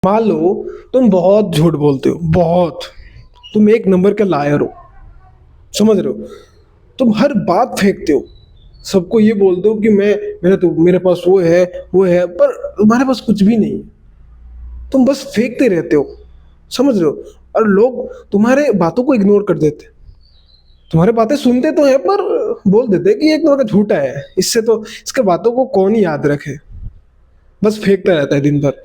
मान लो तुम बहुत झूठ बोलते हो, बहुत। तुम एक नंबर के लायर हो, समझ रहे हो। तुम हर बात फेंकते हो, सबको ये बोलते हो कि मेरे पास वो है, पर तुम्हारे पास कुछ भी नहीं है। तुम बस फेंकते रहते हो, समझ रहे हो। और लोग तुम्हारे बातों को इग्नोर कर देते, तुम्हारे बातें सुनते तो है पर बोल देते कि एक नंबर का झूठा है, इससे तो इसके बातों को कौन ही याद रखे। बस फेंकता रहता है दिन भर।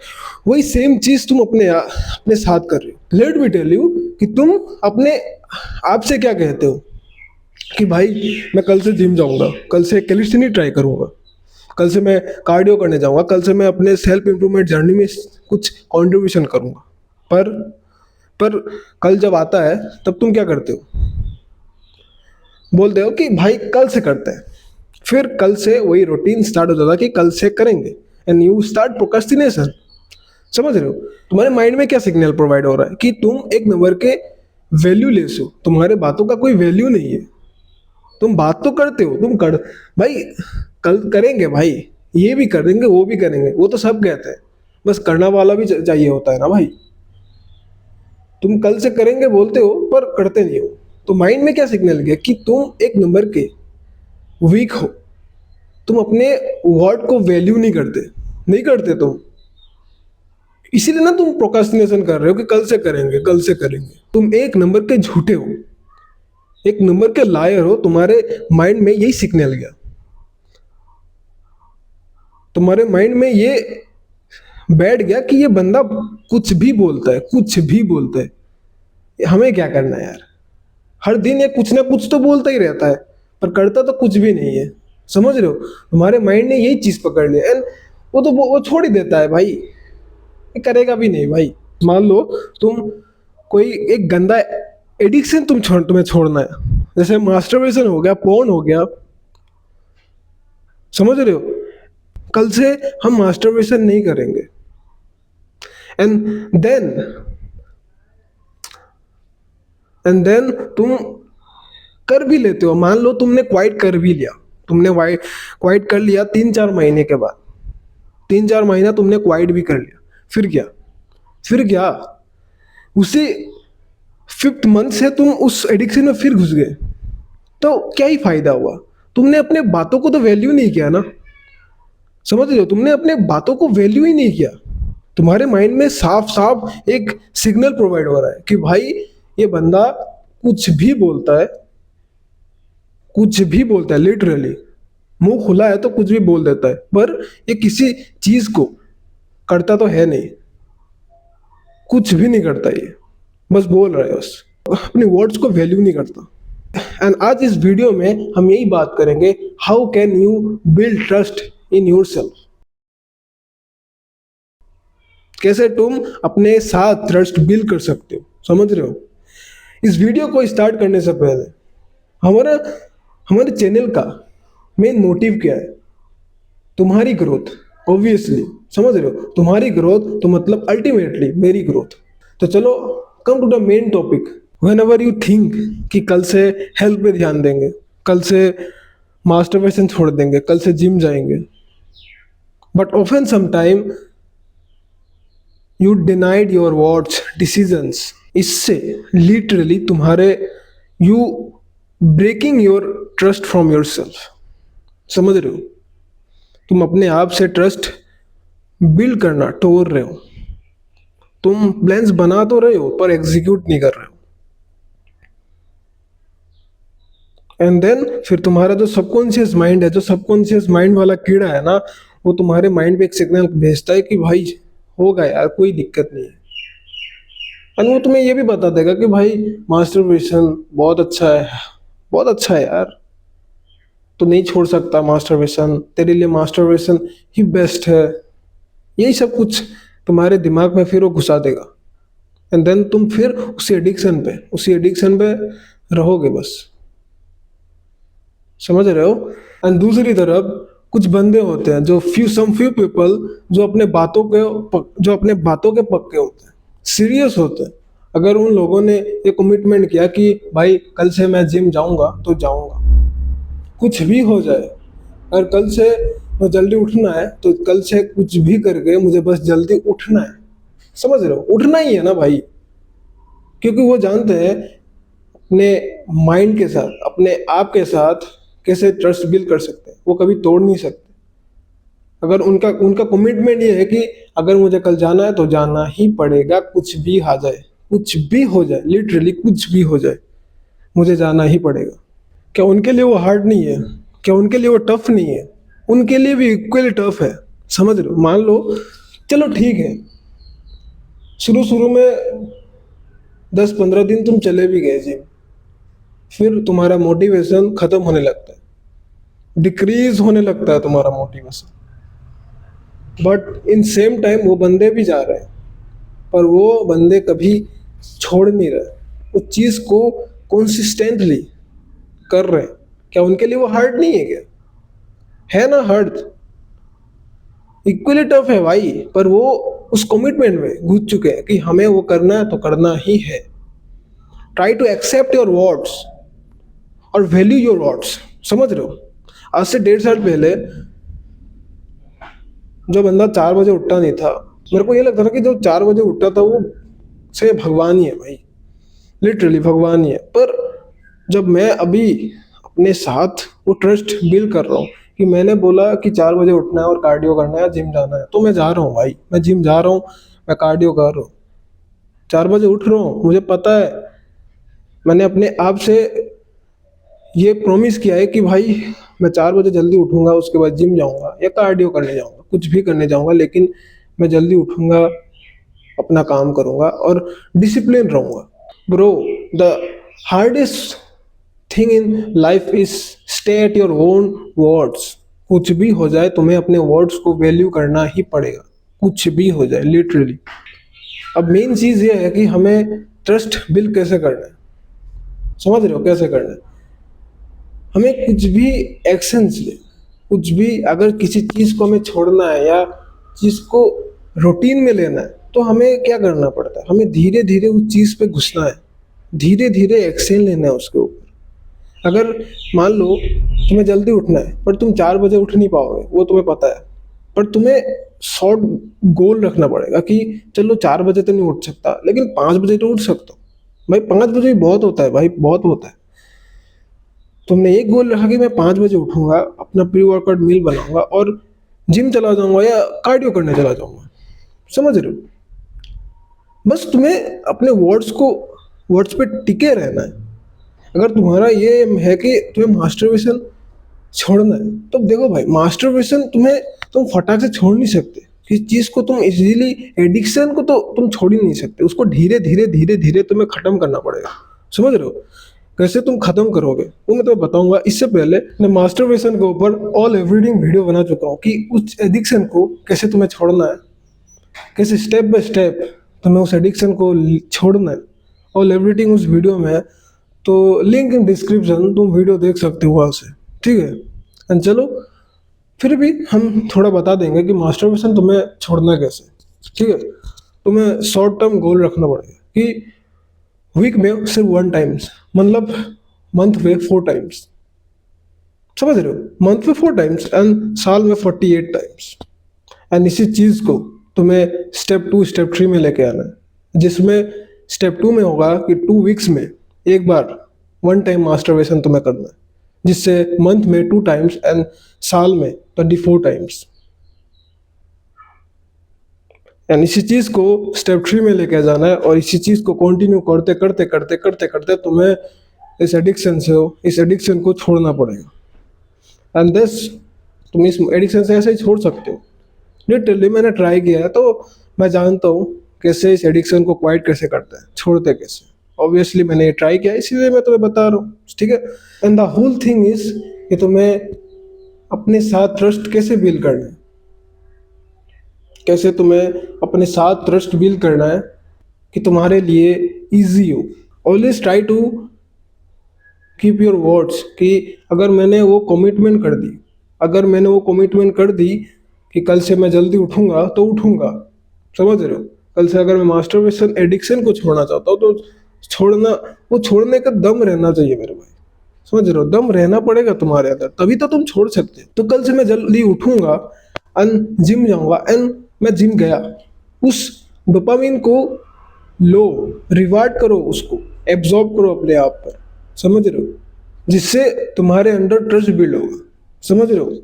वही सेम चीज तुम अपने साथ कर रहे हो। लेट मी टेल यू कि तुम अपने आप से क्या कहते हो कि भाई मैं कल से जिम जाऊंगा, कल से कैलिस्थेनिक्स ट्राई करूंगा, कल से मैं कार्डियो करने जाऊंगा, कल से मैं अपने सेल्फ इंप्रूवमेंट जर्नी में कुछ कंट्रीब्यूशन करूंगा। पर पर कल जब आता है तब तुम क्या करते हो? बोलते हो कि भाई कल से करते हैं। फिर कल से वही रूटीन स्टार्ट हो जाता है कि कल से करेंगे, एंड यू स्टार्ट प्रोक्रेस्टिनेशन। समझ रहे हो? तुम्हारे माइंड में क्या सिग्नल प्रोवाइड हो रहा है कि तुम एक नंबर के वैल्यूलेस हो, तुम्हारे बातों का कोई वैल्यू नहीं है। तुम बात तो करते हो, तुम कर भाई कल करेंगे भाई, ये भी करेंगे वो भी करेंगे, वो तो सब कहते हैं, बस करना वाला भी चाहिए होता है ना भाई। तुम कल से करेंगे बोलते हो पर करते नहीं हो। तो माइंड में क्या सिग्नल गया कि तुम एक नंबर के वीक हो, तुम अपने वर्ड को वैल्यू नहीं करते तुम। इसीलिए ना तुम प्रोक्रास्टिनेशन कर रहे हो कि कल से करेंगे, कल से करेंगे। तुम एक नंबर के झूठे हो, एक नंबर के लायर हो। तुम्हारे माइंड में यही सिग्नल गया, तुम्हारे माइंड में ये बैठ गया कि ये बंदा कुछ भी बोलता है, कुछ भी बोलता है, हमें क्या करना है यार। हर दिन ये कुछ ना कुछ तो बोलता ही रहता है पर करता तो कुछ भी नहीं है। समझ रहे हो? तुम्हारे माइंड ने यही चीज पकड़ लिया, एंड वो छोड़ ही देता है भाई, ये करेगा भी नहीं भाई। मान लो तुम कोई एक गंदा एडिक्शन तुम्हें छोड़ना है, जैसे मास्टरबेशन हो गया, पोर्न हो गया, समझ रहे हो। कल से हम मास्टरबेशन नहीं करेंगे, एंड देन तुम कर भी लेते हो। मान लो तुमने क्वाइट कर भी लिया, तुमने क्वाइट कर लिया 3-4 महीने के बाद, 3-4 महीना तुमने क्वाइट भी कर लिया। फिर क्या? फिर क्या? उसी 5th मंथ से तुम उस एडिक्शन में फिर घुस गए, तो क्या ही फायदा हुआ? तुमने अपने बातों को तो वैल्यू नहीं किया ना। समझ रहे हो? तुमने अपने बातों को वैल्यू ही नहीं किया। तुम्हारे माइंड में साफ साफ एक सिग्नल प्रोवाइड हो रहा है कि भाई ये बंदा कुछ भी बोलता है, कुछ भी बोलता है, लिटरली मुंह खुला है तो कुछ भी बोल देता है, पर ये किसी चीज को करता तो है नहीं, कुछ भी नहीं करता, ये बस बोल रहा है, बस अपने वर्ड्स को वैल्यू नहीं करता। एंड आज इस वीडियो में हम यही बात करेंगे, how can you build trust in your self. कैसे तुम अपने साथ ट्रस्ट बिल्ड कर सकते हो, समझ रहे हो। इस वीडियो को स्टार्ट करने से पहले हमारा हमारे चैनल का मेन मोटिव क्या है? तुम्हारी ग्रोथ, ऑब्वियसली, समझ रहे हो। तुम्हारी ग्रोथ तो मतलब अल्टीमेटली मेरी ग्रोथ। तो चलो come to the main topic. Whenever you think कि कल से हेल्थ पे ध्यान देंगे, कल से मास्टरबेशन छोड़ देंगे, कल से जिम जाएंगे, but often sometime you denied your words decisions. इससे लिटरली तुम्हारे you breaking your trust from your self. समझ रहे हो? तुम अपने आप से ट्रस्ट बिल्ड करना तोड़ रहे हो। तुम प्लान्स बना तो रहे हो पर एग्जीक्यूट नहीं कर रहे हो। एंड देन फिर तुम्हारा जो सबकॉन्शियस माइंड है, जो सबकॉन्शियस माइंड वाला कीड़ा है ना, वो तुम्हारे माइंड पे एक सिग्नल भेजता है कि भाई होगा यार, कोई दिक्कत नहीं है। एंड वो तुम्हें ये भी बता देगा कि भाई मास्टरबेशन बहुत अच्छा है, बहुत अच्छा है यार, तो नहीं छोड़ सकता मास्टरबेशन, तेरे लिए मास्टरबेशन ही बेस्ट है। यही सब कुछ तुम्हारे दिमाग में फिर वो घुसा देगा, एंड देन तुम फिर उसी एडिक्शन पे रहोगे बस। समझ रहे हो? एंड दूसरी तरफ कुछ बंदे होते हैं, सम फ्यू पीपल जो अपने बातों के पक्के होते हैं, सीरियस होते हैं। अगर उन लोगों ने ये कमिटमेंट किया कि भाई कल से मैं जिम जाऊंगा तो जाऊंगा, कुछ भी हो जाए, अगर कल से मैं जल्दी उठना है तो कल से कुछ भी करके मुझे बस जल्दी उठना है, समझ रहे हो, उठना ही है ना भाई, क्योंकि वो जानते हैं अपने माइंड के साथ, अपने आप के साथ कैसे ट्रस्ट बिल्ड कर सकते हैं, वो कभी तोड़ नहीं सकते। अगर उनका उनका कमिटमेंट ये है कि अगर मुझे कल जाना है तो जाना ही पड़ेगा, कुछ भी आ जाए, कुछ भी हो जाए, लिटरली कुछ भी हो जाए, मुझे जाना ही पड़ेगा। क्या उनके लिए वो हार्ड नहीं है? क्या उनके लिए वो टफ नहीं है? उनके लिए भी इक्वली टफ है। समझ रहे हो, मान लो, चलो ठीक है, शुरू शुरू में 10-15 दिन तुम चले भी गए जिम, फिर तुम्हारा मोटिवेशन खत्म होने लगता है, डिक्रीज होने लगता है तुम्हारा motivation. But in same time वो बंदे भी जा रहे हैं, पर वो बंदे कभी छोड़ नहीं रहे उस चीज को, कंसिस्टेंटली कर रहे हैं। क्या उनके लिए वो हार्ड नहीं है? क्या है ना हार्ड, इक्वली टफ है भाई, पर वो उस कमिटमेंट में घुस चुके हैं कि हमें वो करना है तो करना ही है। Try to accept your words और वैल्यू योर वर्ड्स। समझ रहे हो, आज से 1.5 साल पहले जो बंदा 4 बजे उठता नहीं था, मेरे को ये लगता था कि जो 4 बजे उठता था वो से भगवान ही है भाई, लिटरली भगवान ही है। पर जब मैं अभी अपने साथ वो ट्रस्ट बिल्ड कर रहा हूँ कि मैंने बोला कि 4 बजे उठना है और कार्डियो करना है, जिम जाना है, तो मैं जा रहा हूँ भाई, मैं जिम जा रहा हूँ, मैं कार्डियो कर रहा हूँ, 4 बजे उठ रहा हूँ। मुझे पता है, मैंने अपने आप से ये प्रॉमिस किया है कि भाई मैं 4 बजे जल्दी उठूंगा, उसके बाद जिम जाऊंगा या कार्डियो करने जाऊंगा, कुछ भी करने जाऊंगा, लेकिन मैं जल्दी उठूंगा, अपना काम करूंगा और डिसिप्लिन रहूंगा। Bro, the hardest thing in life is stay at your own words. कुछ भी हो जाए तुम्हें अपने वर्ड्स को वैल्यू करना ही पड़ेगा, कुछ भी हो जाए, लिटरली। अब मेन चीज ये है कि हमें ट्रस्ट बिल्ड कैसे करना है, समझ रहे हो कैसे करना है। हमें कुछ भी एक्शंस ले, कुछ भी, अगर किसी चीज को हमें छोड़ना है या चीज को रूटीन में लेना है, तो हमें क्या करना पड़ता है, हमें धीरे धीरे उस चीज पे घुसना है, धीरे धीरे एक्शन लेना है उसके ऊपर। अगर मान लो तुम्हें जल्दी उठना है पर तुम 4 बजे उठ नहीं पाओगे, वो तुम्हें पता है, पर तुम्हें शॉर्ट गोल रखना पड़ेगा कि चलो 4 बजे तो नहीं उठ सकता, लेकिन 5 बजे तो उठ सकता हूँ। भाई 5 बजे भी बहुत होता है भाई, बहुत होता है। तुमने एक गोल रखा कि मैं 5 बजे उठूंगा, अपना प्री वर्कआउट मील बनाऊंगा और जिम चला जाऊंगा या कार्डियो करने चला जाऊंगा। समझ रहे हो, बस तुम्हें अपने वर्ड्स पे टिके रहना है। अगर तुम्हारा ये है कि तुम्हें मास्टरबेशन छोड़ना है, तो देखो भाई, मास्टरबेशन तुम फटाक से छोड़ नहीं सकते, किस चीज को तुम इजीली, एडिक्शन को तो तुम छोड़ ही नहीं सकते, उसको धीरे धीरे धीरे धीरे तुम्हें खत्म करना पड़ेगा। समझ रहे हो, कैसे तुम खत्म करोगे वो मैं तुम्हें बताऊंगा। इससे पहले मैं मास्टरबेशन के ऊपर ऑल एवरीथिंग वीडियो बना चुका हूँ कि उस एडिक्शन को कैसे तुम्हें छोड़ना है, कैसे स्टेप बाय स्टेप तुम्हें उस एडिक्शन को छोड़ना है। ऑल एवरीथिंग उस वीडियो में है, तो लिंक इन डिस्क्रिप्शन, तुम वीडियो देख सकते हो वहाँ से, ठीक है। एंड चलो, फिर भी हम थोड़ा बता देंगे कि मास्टरबेशन तुम्हें छोड़ना कैसे, ठीक है। तुम्हें शॉर्ट टर्म गोल रखना पड़ेगा कि वीक में सिर्फ 1 टाइम्स, मतलब मंथ में 4 टाइम्स। समझ रहे हो, मंथ में 4 टाइम्स एंड साल में 48 टाइम्स। एंड इसी चीज को तुम्हें स्टेप 2 स्टेप 3 में लेके आना है, जिसमें स्टेप 2 में होगा कि 2 वीक्स में एक बार 1 टाइम मास्टरबेशन तुम्हें करना है, जिससे मंथ में 2 टाइम्स एंड साल में 24 टाइम्स। एंड इसी चीज को स्टेप 3 में लेके जाना है, और इसी चीज को कंटिन्यू करते करते करते करते करते तुम्हें इस एडिक्शन को छोड़ना पड़ेगा। एंड दिस, तुम इस एडिक्शन से ऐसे ही छोड़ सकते हो। लिटरली मैंने ट्राई किया है, तो मैं जानता हूँ कैसे इस एडिक्शन को क्वाइट कैसे करते हैं, छोड़ते कैसे। ऑब्वियसली मैंने ये ट्राई किया, इसीलिए मैं तुम्हें बता रहा हूँ, ठीक है। And the whole thing is कि तुम्हें अपने साथ ट्रस्ट कैसे बिल्ड करना है, कैसे तुम्हें अपने साथ ट्रस्ट बिल्ड करना है कि तुम्हारे लिए इजी हो। Always try to keep your words, कि अगर मैंने वो कमिटमेंट कर दी, अगर मैंने वो कमिटमेंट कर दी कि कल से मैं जल्दी उठूंगा तो उठूंगा। समझ रहे हो, कल से अगर मैं मास्टरबेशन एडिक्शन को छोड़ना चाहता हूँ तो वो छोड़ने का दम रहना चाहिए मेरे भाई। समझ रहे हो, दम रहना पड़ेगा तुम्हारे अंदर, तभी तो तुम छोड़ सकते हो। तो कल से मैं जल्दी उठूंगा एंड जिम जाऊंगा, एंड मैं जिम गया, उस डोपामिन को लो, रिवार्ड करो, उसको एब्जॉर्ब करो अपने आप पर, समझ रहे हो, जिससे तुम्हारे अंदर ट्रस्ट बिल्ड होगा, समझ रहे हो।